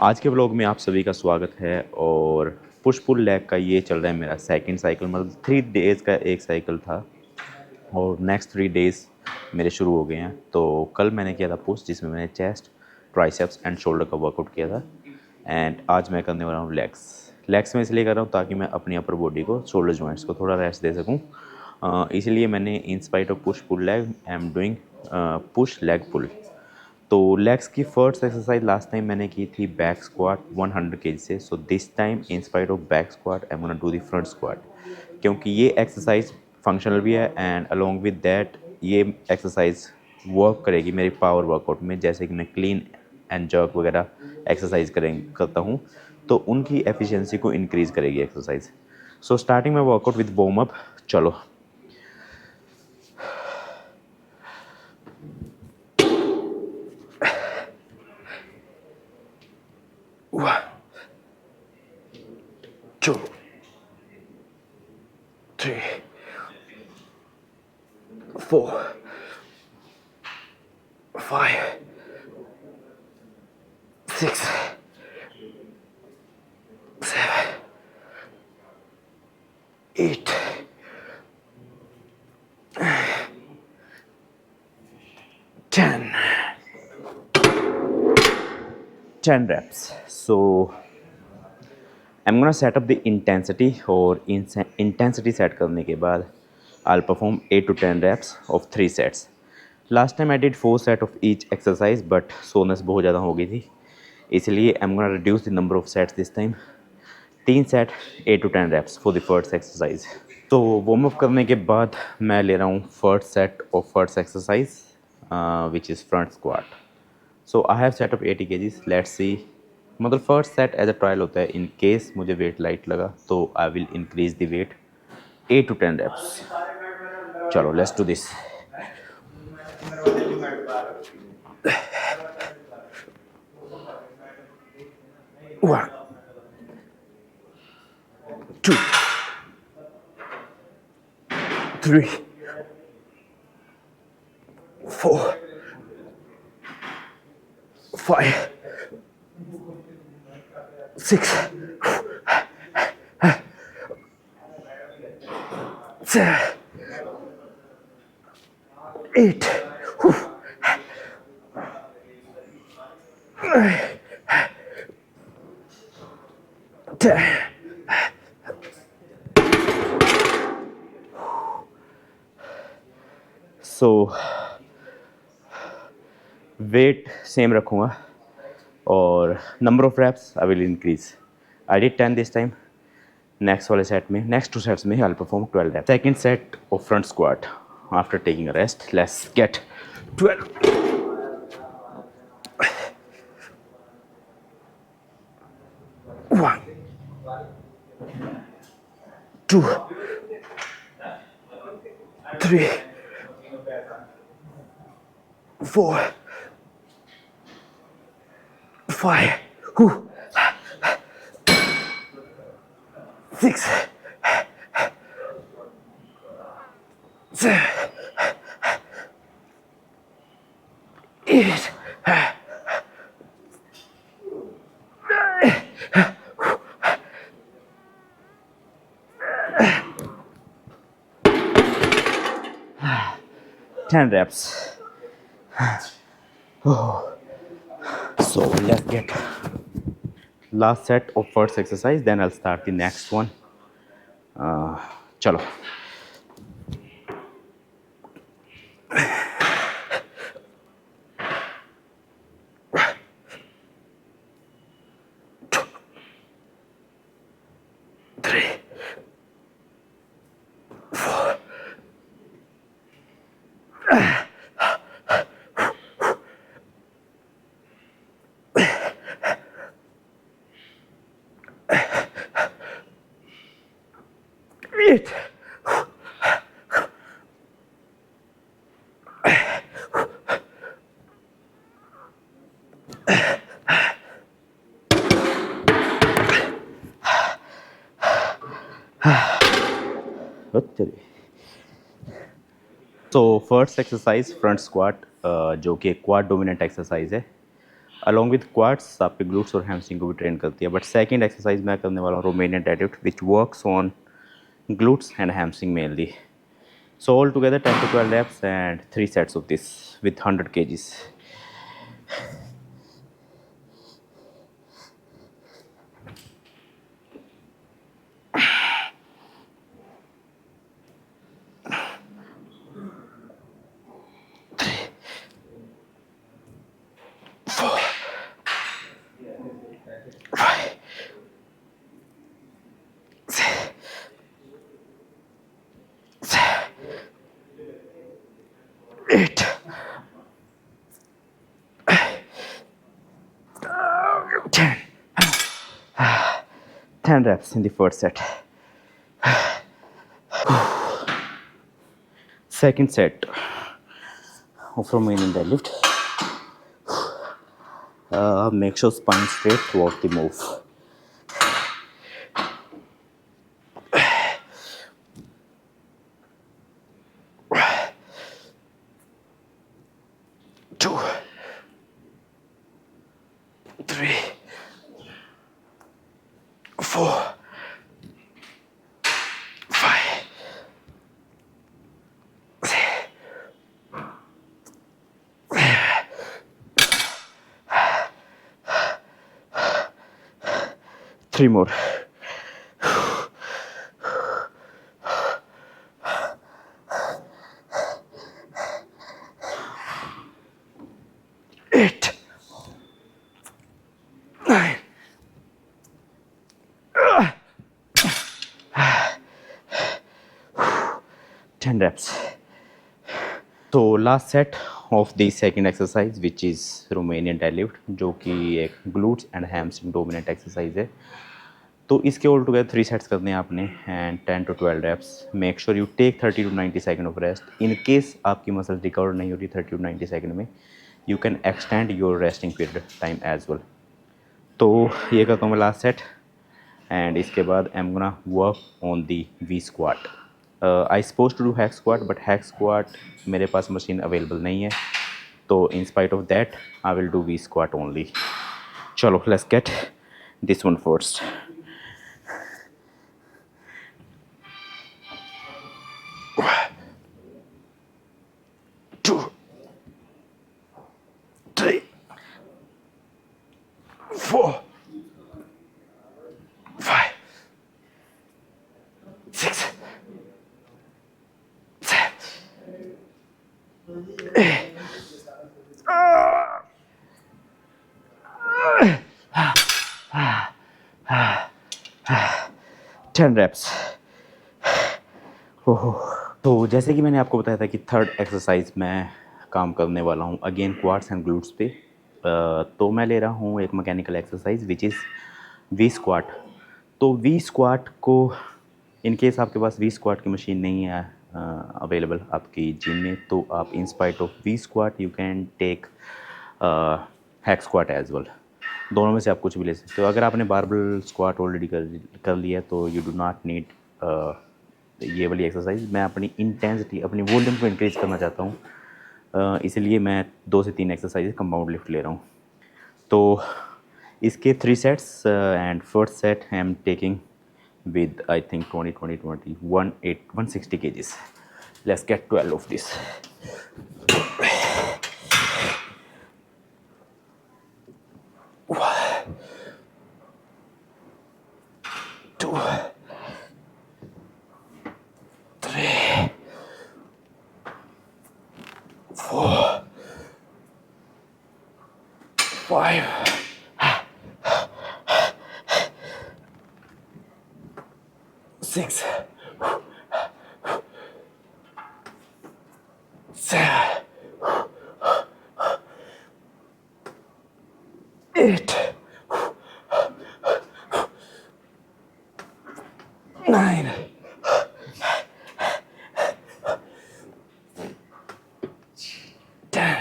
आज के व्लॉग में आप सभी का स्वागत है। और पुश पुल लेग का ये चल रहा है मेरा सेकंड साइकिल, मतलब 3 डेज़ का एक साइकिल था और नेक्स्ट 3 डेज़ मेरे शुरू हो गए हैं। तो कल मैंने किया था पुश, जिसमें मैंने चेस्ट, ट्राइसेप्स एंड शोल्डर का वर्कआउट किया था। एंड आज मैं करने वाला हूँ लेग्स में इसलिए कर रहा हूँ ताकि मैं अपनी अपर बॉडी को, शोल्डर जॉइंट्स को थोड़ा रेस्ट दे सकूँ। इसलिए मैंने in spite of push pull leg I am doing push leg pull. तो लेग्स की फर्स्ट एक्सरसाइज लास्ट टाइम मैंने की थी बैक स्क्वाट 100 केजी से। So this time in spite of back squat I am gonna do the front squat, क्योंकि ये exercise functional भी है एंड अलोंग विद दैट ये एक्सरसाइज वर्क करेगी मेरी पावर वर्कआउट में। जैसे कि मैं क्लीन एंड जर्क वगैरह एक्सरसाइज करता हूँ, तो उनकी एफिशिएंसी को इंक्रीज़ करेगी एक्सरसाइज। सो स्टार्टिंग में वर्कआउट विद वार्म अप। चलो, 1 2 3 4 5 6 7 8 10 reps. So I'm gonna set up the intensity, और इंटेंसिटी सेट करने के बाद I'll perform 8 to 10 reps of 3 sets. Last time I did 4 set of each exercise, but सोनेस बहुत ज़्यादा हो गई थी, इसलिए I'm gonna reduce the number of sets this time. 3 set 8 to 10 reps for the first exercise. तो warm up करने के बाद मैं ले रहा हूँ first set of first exercise, which is front squat. So I have set up 80 KGs. Let's see, मतलब first set as a trial होता है. इन केस मुझे वेट लाइट लगा तो I will increase the weight 8 to 10 reps. चलो, let's do this. 1 2 3 4 5 6 7 8 10. So weight same रखूँगा और number of reps I will increase. I did 10 this time. Next वाले set में, नेक्स्ट 2 सेट्स में I will perform 12 reps. Second set of front squat after taking a rest. Let's get 12. 1 2 3 4 5 6 7 8 10 reps. So let's get last set of first exercise, then I'll start the next one. चलो. It. 1 तो first exercise front squat, जो कि quad dominant exercise है. Along with quartz आपके glutes और hamstring को भी train करती है। बट सेकंड एक्सरसाइज मैं करने वाला हूँ Romanian deadlift which works on glutes and hamstring mainly. So all together 10 to 12 reps and 3 sets of this with 100 kgs. Eight. 10. 10 reps in the first set. Second set of Romanian deadlift. Make sure spine straight throughout the move. Two, three, four, five, three more. Eight, 9, 10 reps. तो last set of the second exercise which is Romanian deadlift, जो कि एक glutes and hamstring dominant exercise है। तो इसके all together 3 sets करने हैं आपने and 10 to 12 reps. Make sure you take 30 to 90 second of rest. In case आपकी मसल रिकवर नहीं हो रही 30 to 90 सेकंड में, you can extend your resting period time as well. तो ये करता हूँ मैं लास्ट सेट एंड इसके बाद I am gonna work on the V squat. I suppose to do hack squat but hack squat मेरे पास मशीन अवेलेबल नहीं है, तो in spite of that I will do V squat only. चलो let's get this one first. Two, three, four, 5, 6, 7, 8. 10 reps. तो जैसे कि मैंने आपको बताया था कि थर्ड एक्सरसाइज मैं काम करने वाला हूँ अगेन क्वाड्स एंड ग्लूट्स पे। तो मैं ले रहा हूँ एक mechanical exercise which is V squat. तो वी स्क्वाट को इन केस आपके पास वी स्क्वाट की मशीन नहीं है अवेलेबल आपकी जिम में, तो आप in spite of V squat you can take hack squat as well. दोनों में से आप कुछ भी ले सकते हो। अगर आपने बारबल स्क्वाट ऑलरेडी कर लिया तो यू डू नॉट नीड ये वाली एक्सरसाइज। मैं अपनी इंटेंसिटी अपनी वॉल्यूम को इंक्रीज करना चाहता हूँ, इसलिए मैं 2 से 3 एक्सरसाइज कंपाउंड लिफ्ट ले रहा हूँ। तो इसके 3 sets and first set I am taking with I think 160 kgs. Let's get 12 of this. One, 2, 3, 4, 5, 6, 7, 8, 9, 10.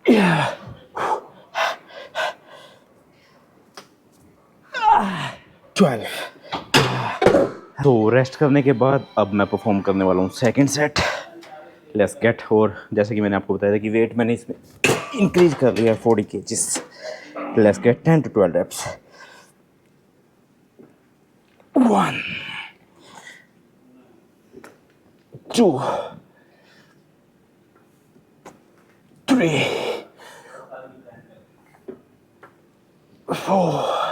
Yeah. 12. तो रेस्ट करने के बाद अब मैं परफॉर्म करने वाला हूँ सेकंड सेट लेट्स गेट। और जैसे कि मैंने आपको बताया था कि वेट मैंने इसमें इंक्रीज कर लिया 40 KGs. Let's get 10 to 12 reps. 1 2 3 4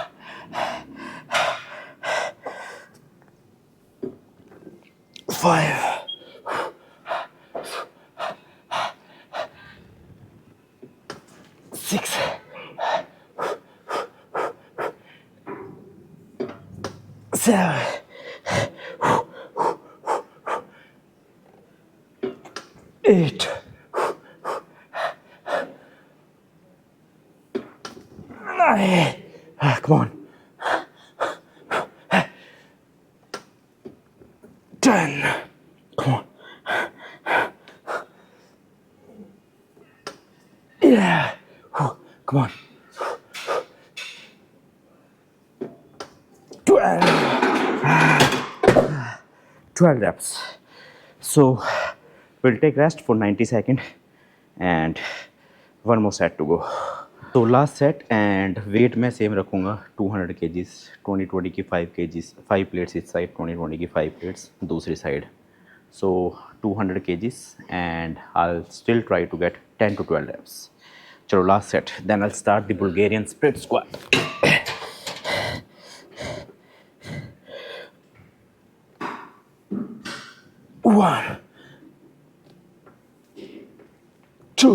5 6 7 8 9. Come on. 10. Come on. Yeah. Come on. 12 reps. So we'll take rest for 90 seconds and one more set to go. तो लास्ट सेट एंड वेट मैं same रखूँगा 200 KGs, 20 की 5 KGs, 5 plates इस side, 20 की 5 plates दूसरी side. So 200 kgs and I'll still try to get 10 to 12 reps. चलो last set. Then I'll start the Bulgarian split squat. 1 2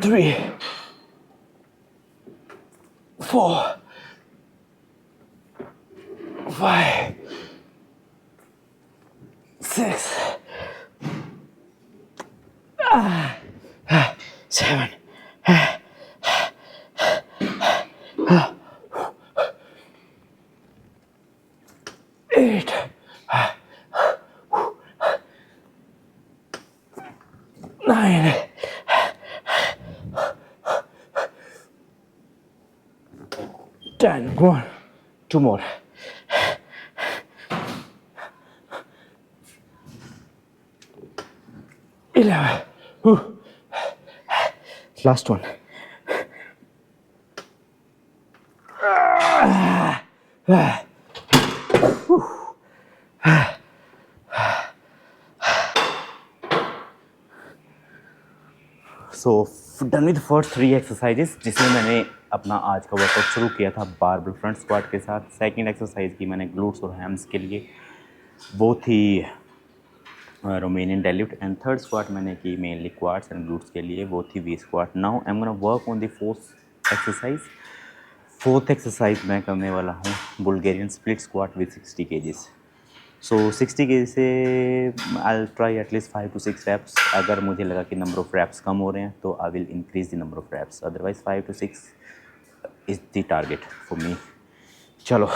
3 4 5 6 7 8 9 10. Go on. 2 more. 11. Last one. So done with first 3 exercises जिसमें मैंने अपना आज का workout शुरू किया था barbell front squat के साथ. सेकंड एक्सरसाइज की मैंने ग्लूट्स और हैम्स के लिए, वो थी Romanian deadlift. And third squat मैंने की मेनली क्वाड्स एंड ग्लूट्स के लिए, वो थी V squat. Now I am gonna work on the fourth exercise. Fourth exercise मैं करने वाला हूँ Bulgarian split squat with 60 KGs. So 60 के से I try at least 5 to 6 reps. अगर मुझे लगा कि नंबर ऑफ reps कम हो रहे हैं तो I will increase the number of reps. Otherwise 5 to 6 is the target for me. चलो.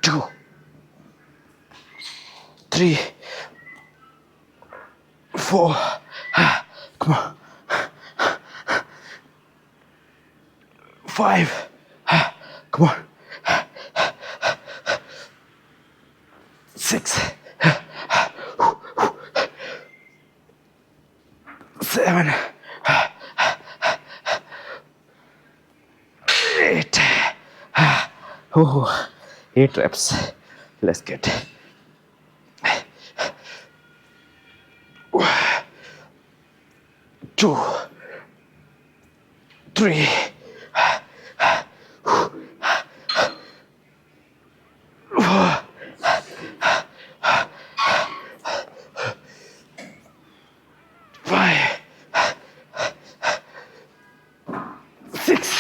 Two, 3, 4. Come on. 5. Come on. 6. 7. 8. 8 reps. Let's get. 2, 3. 4. 5. 6.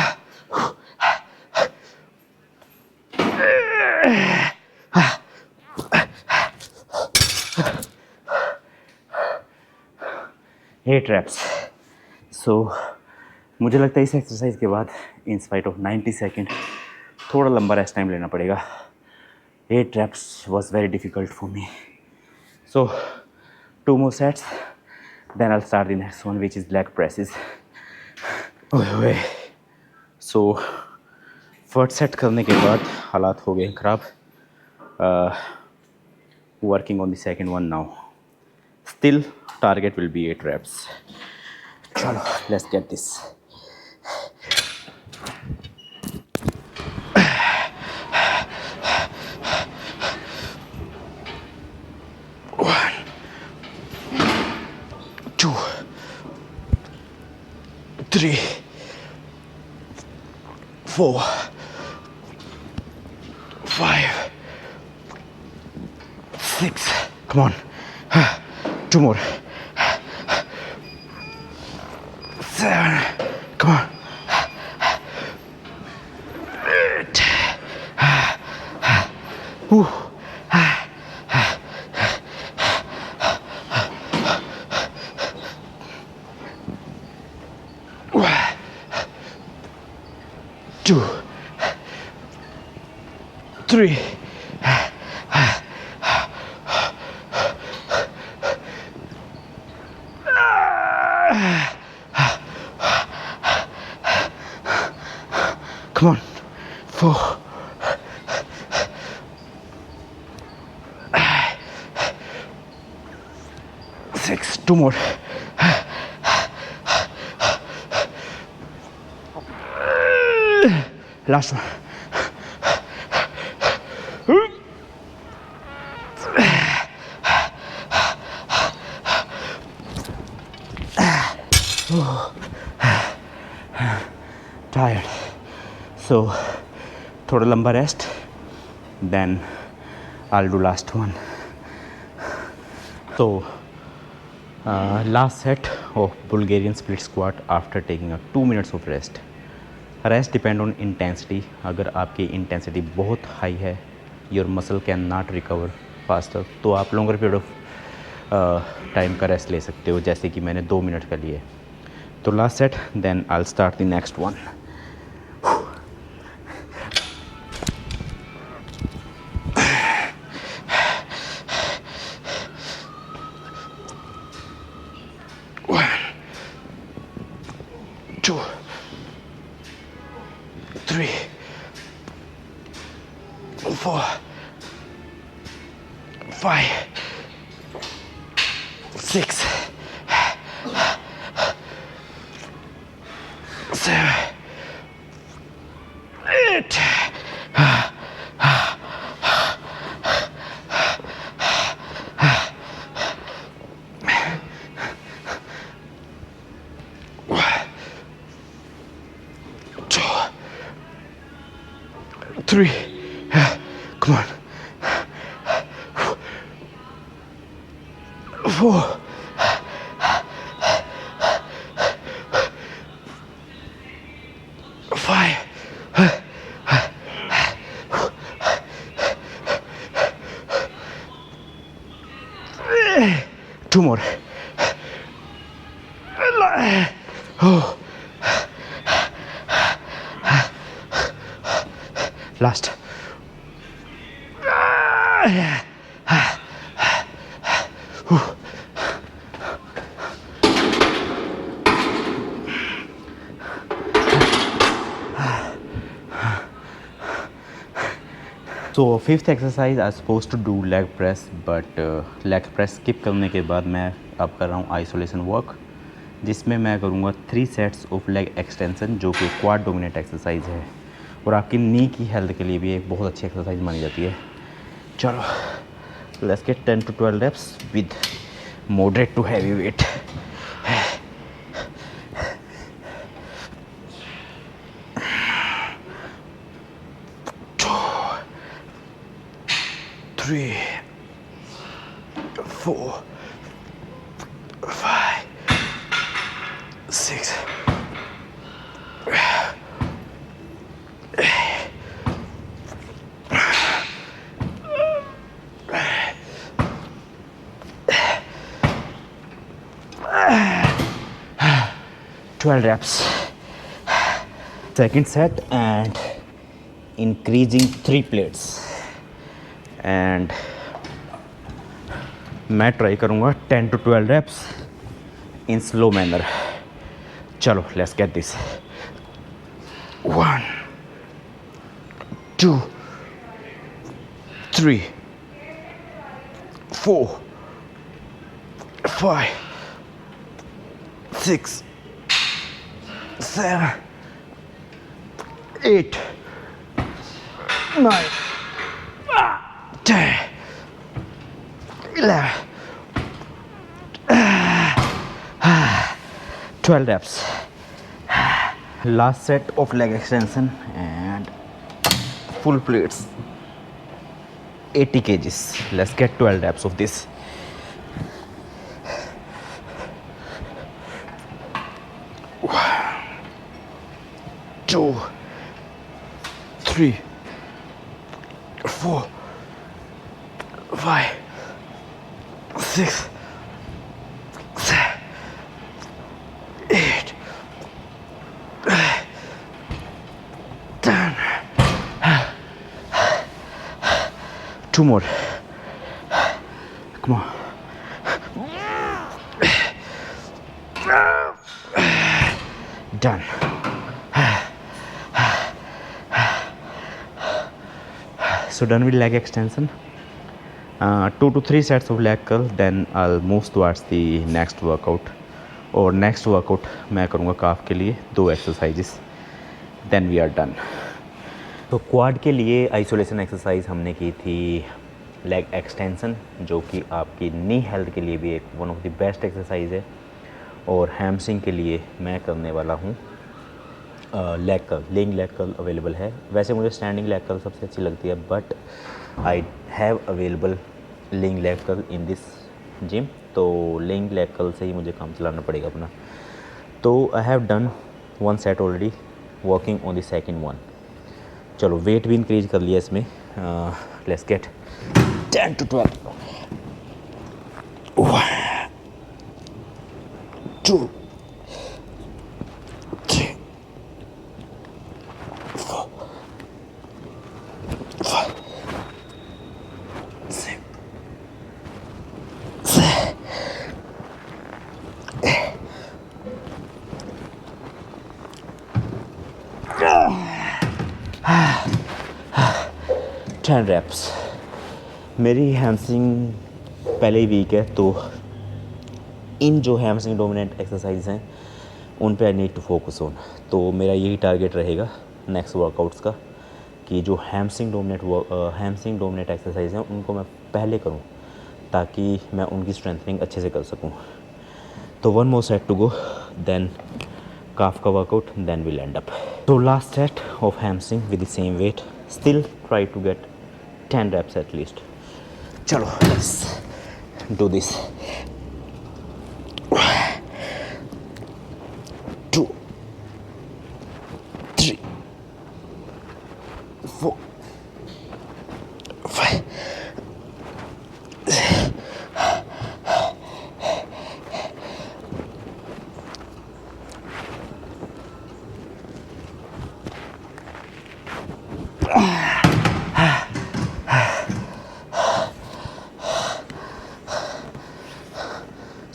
7. 8 reps. सो मुझे लगता है इस एक्सरसाइज के बाद इन स्पाइट ऑफ 90 सेकेंड थोड़ा लंबा रेस्ट टाइम लेना पड़ेगा. 8 reps was very difficult for me. So 2 more sets, then I'll start the next one, which is leg presses. ओए. So फर्स्ट सेट करने के बाद हालात हो गए ख़राब. Working on the second one now. Still target will be 8 reps. चलो, let's get this. Two, three, four, five, six. Come on. 2 more. 7. Come on. 8. Whew. 2, 3. Come on. 4. 6. 2 more. Last one. Tired. So थोड़ा लंबा rest, then I'll do last one. So last set of Bulgarian split squat after taking a 2 minutes of rest. Rest depend on intensity. अगर आपकी intensity बहुत high है, your muscle can not recover faster, तो आप longer period of time का rest ले सकते हो, जैसे कि मैंने 2 मिनट का लिए. तो last set, then I will start the next one. Four, 5, 6, 7, 8. Two, 3. Come on. 4. 5. 2 more. Oh. Last. So fifth exercise I was supposed to do leg press, but leg press skip करने के बाद मैं अब कर रहा हूँ आइसोलेशन वर्क, जिसमें मैं करूँगा 3 सेट्स ऑफ लेग एक्सटेंशन, जो कि क्वाड डोमिनेट एक्सरसाइज है और आपकी नी की हेल्थ के लिए भी एक बहुत अच्छी एक्सरसाइज मानी जाती है. चलो, let's gate 10 to 12 reps with moderate to heavy weight. 3, 4, 5, 6, 12 reps. Second set, and increasing 3 plates and मैं ट्राई करूँगा 10 to 12 reps in slow manner. चलो let's get this. 1 2 3 4 5 6 7 8 9 10 11 12 reps. Last set of leg extension and full plates 80 kgs. Let's get 12 reps of this. Two, 3 4 5 6 7 8 10. Two more. Come on. Done. So done with leg extension. 2 to 3 sets of leg curl, then I'll move towards the next workout. और next workout मैं करूँगा calf के लिए 2 exercises, then we are done. तो quad के लिए isolation exercise हमने की थी लेग एक्सटेंशन, जो कि आपकी नी हेल्थ के लिए भी एक one of the best exercise है. और हैमस्ट्रिंग के लिए मैं करने वाला हूँ leg curl. Laying leg curl available है. वैसे मुझे स्टैंडिंग लेग कर्ल सबसे अच्छी लगती है, but I have available laying leg curl in this gym. तो लेइंग लेग कर्ल से ही मुझे काम चलाना पड़ेगा अपना. तो I have done 1 set already, working on the second one. चलो वेट भी इंक्रीज कर लिया इसमें. Let's get 10 to 12. 1 2 3 4 5 6 7 10 reps. मेरी हैमस्ट्रिंग पहले ही वीक है, तो इन जो हैमस्ट्रिंग डोमिनेंट एक्सरसाइज हैं उन पे I need to focus on. तो मेरा यही टारगेट रहेगा नेक्स्ट वर्कआउट्स का, कि जो हैमस्ट्रिंग डोमिनेंट एक्सरसाइज हैं उनको मैं पहले करूं, ताकि मैं उनकी स्ट्रेंथनिंग अच्छे से कर सकूं. तो 1 more set to go, then calf का workout, then we'll end up. So last set of hamstring with the same weight. Still try to get 10 reps at least. चलो let's do this. 2 3 4 5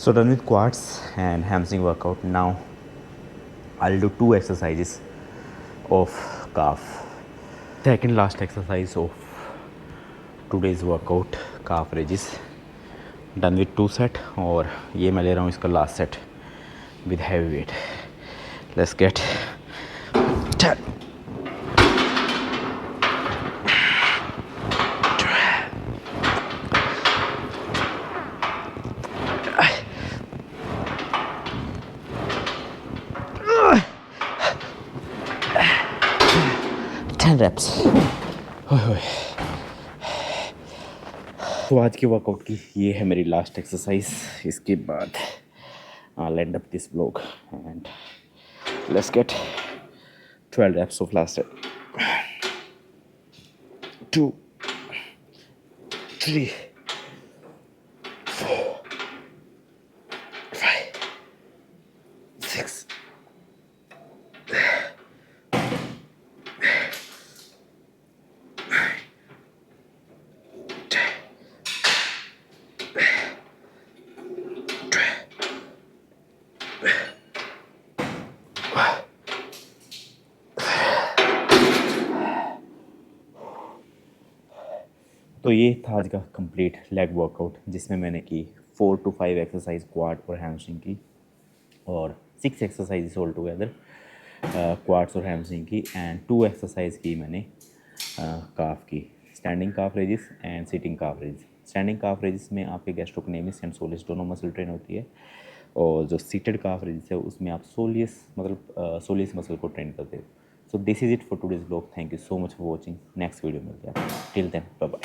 So done with quads and hamstring workout. Now I'll do 2 exercises of calf. Second last exercise of today's workout, calf raises. Done with 2 set, और ये मैं ले रहा हूँ इसका last set with heavy weight. Let's get 10 10 reps. तो आज के वर्कआउट की ये है मेरी लास्ट एक्सरसाइज. इसके बाद I'll end up this vlog and let's get 12 reps of last set. 2 3 4 5 6 तो ये था आज का कंप्लीट लेग वर्कआउट, जिसमें मैंने की 4 to 5 एक्सरसाइज क्वाड और हैमस्ट्रिंग की, और 6 एक्सरसाइज ऑल टुगेदर क्वाड्स और हैमस्ट्रिंग की, एंड 2 एक्सरसाइज की मैंने काफ की, standing calf raises and sitting calf raises. Standing calf raises में आपके गैस्ट्रोक्नेमिस एंड सोलियस दोनों मसल ट्रेन होती है, और जो सीटेड काफ रेजिस है उसमें आप सोलियस मतलब सोलियस मसल को ट्रेन करते हो। So this is it for today's blog. Thank you so much for watching. Next video मिलते हैं, टिल देन बाय बाय।